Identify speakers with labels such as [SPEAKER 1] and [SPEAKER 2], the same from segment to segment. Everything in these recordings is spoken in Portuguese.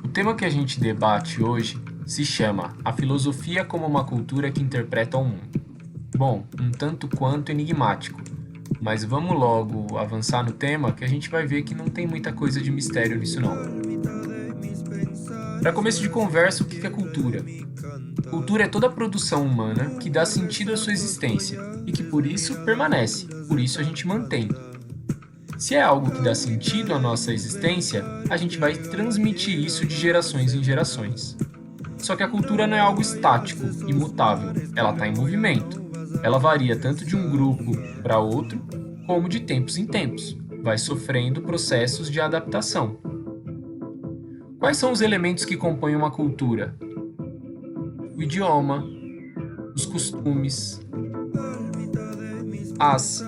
[SPEAKER 1] O tema que a gente debate hoje se chama A Filosofia como uma Cultura que Interpreta o Mundo. Bom, um tanto quanto enigmático, mas vamos logo avançar no tema que a gente vai ver que não tem muita coisa de mistério nisso não. Para começo de conversa, o que é cultura? Cultura é toda a produção humana que dá sentido à sua existência e que por isso permanece, por isso a gente mantém. Se é algo que dá sentido à nossa existência, a gente vai transmitir isso de gerações em gerações. Só que a cultura não é algo estático, imutável, ela está em movimento. Ela varia tanto de um grupo para outro, como de tempos em tempos, vai sofrendo processos de adaptação. Quais são os elementos que compõem uma cultura? O idioma, os costumes, as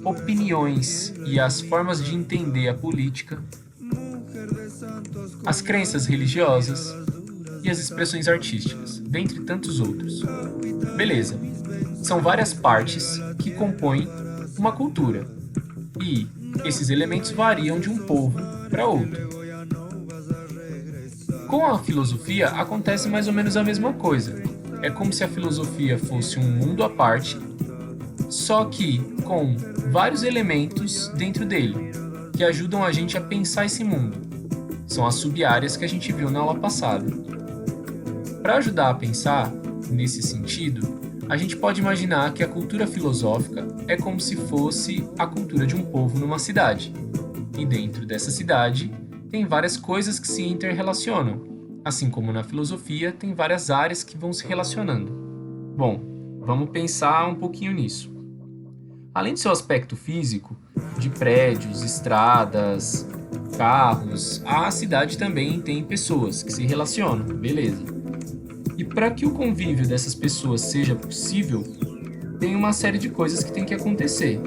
[SPEAKER 1] opiniões e as formas de entender a política, as crenças religiosas e as expressões artísticas, dentre tantos outros. Beleza, são várias partes que compõem uma cultura e esses elementos variam de um povo para outro. Com a filosofia acontece mais ou menos a mesma coisa. É como se a filosofia fosse um mundo à parte, só que com vários elementos dentro dele, que ajudam a gente a pensar esse mundo. São as sub-áreas que a gente viu na aula passada. Para ajudar a pensar nesse sentido, a gente pode imaginar que a cultura filosófica é como se fosse a cultura de um povo numa cidade. E dentro dessa cidade, tem várias coisas que se interrelacionam, assim como na filosofia tem várias áreas que vão se relacionando. Bom, vamos pensar um pouquinho nisso. Além do seu aspecto físico, de prédios, estradas, carros, a cidade também tem pessoas que se relacionam, beleza. E para que o convívio dessas pessoas seja possível, tem uma série de coisas que tem que acontecer.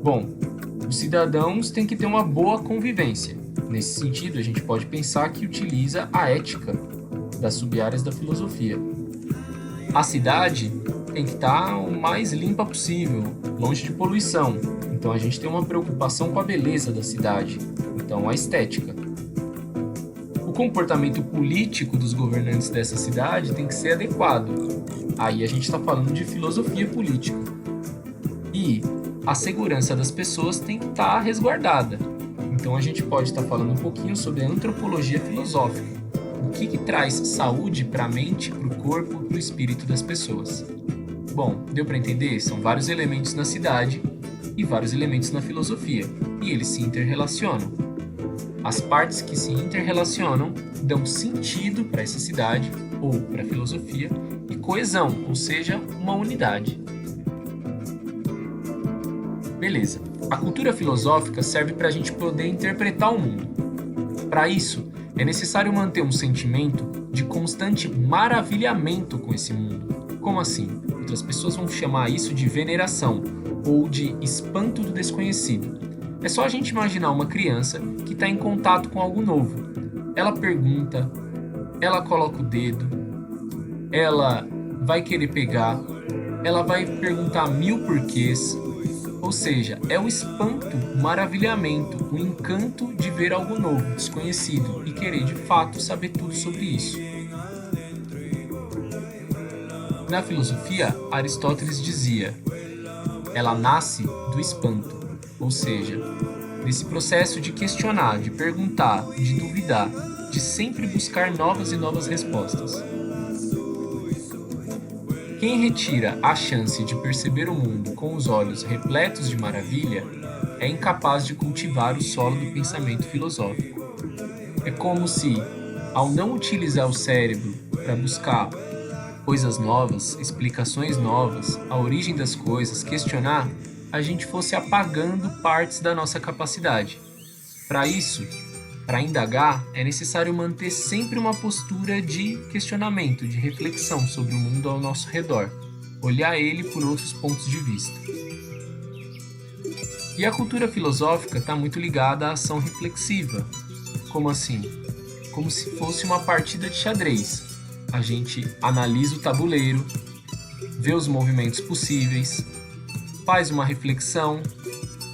[SPEAKER 1] Bom, os cidadãos têm que ter uma boa convivência. Nesse sentido, a gente pode pensar que utiliza a ética das sub-áreas da filosofia. A cidade tem que estar o mais limpa possível, longe de poluição. Então a gente tem uma preocupação com a beleza da cidade, então a estética. O comportamento político dos governantes dessa cidade tem que ser adequado. Aí a gente está falando de filosofia política. E a segurança das pessoas tem que estar resguardada. Então a gente pode estar falando um pouquinho sobre a antropologia filosófica. O que traz saúde para a mente, para o corpo, para o espírito das pessoas. Bom, deu para entender? São vários elementos na cidade e vários elementos na filosofia, e eles se interrelacionam. As partes que se interrelacionam dão sentido para essa cidade ou para a filosofia e coesão, ou seja, uma unidade. Beleza, a cultura filosófica serve para a gente poder interpretar o mundo. Para isso, é necessário manter um sentimento de constante maravilhamento com esse mundo. Como assim? Outras pessoas vão chamar isso de veneração ou de espanto do desconhecido. É só a gente imaginar uma criança que está em contato com algo novo. Ela pergunta, ela coloca o dedo, ela vai querer pegar, ela vai perguntar 1000 porquês. Ou seja, é o espanto, o maravilhamento, o encanto de ver algo novo, desconhecido e querer de fato saber tudo sobre isso. Na filosofia, Aristóteles dizia: ela nasce do espanto, ou seja, desse processo de questionar, de perguntar, de duvidar, de sempre buscar novas e novas respostas. Quem retira a chance de perceber o mundo com os olhos repletos de maravilha é incapaz de cultivar o solo do pensamento filosófico. É como se, ao não utilizar o cérebro para buscar coisas novas, explicações novas, a origem das coisas, questionar, a gente fosse apagando partes da nossa capacidade. Para isso, para indagar, é necessário manter sempre uma postura de questionamento, de reflexão sobre o mundo ao nosso redor, olhar ele por outros pontos de vista. E a cultura filosófica está muito ligada à ação reflexiva. Como assim? Como se fosse uma partida de xadrez. A gente analisa o tabuleiro, vê os movimentos possíveis, faz uma reflexão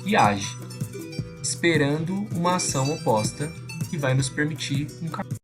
[SPEAKER 1] e age, esperando uma ação oposta que vai nos permitir um caminho.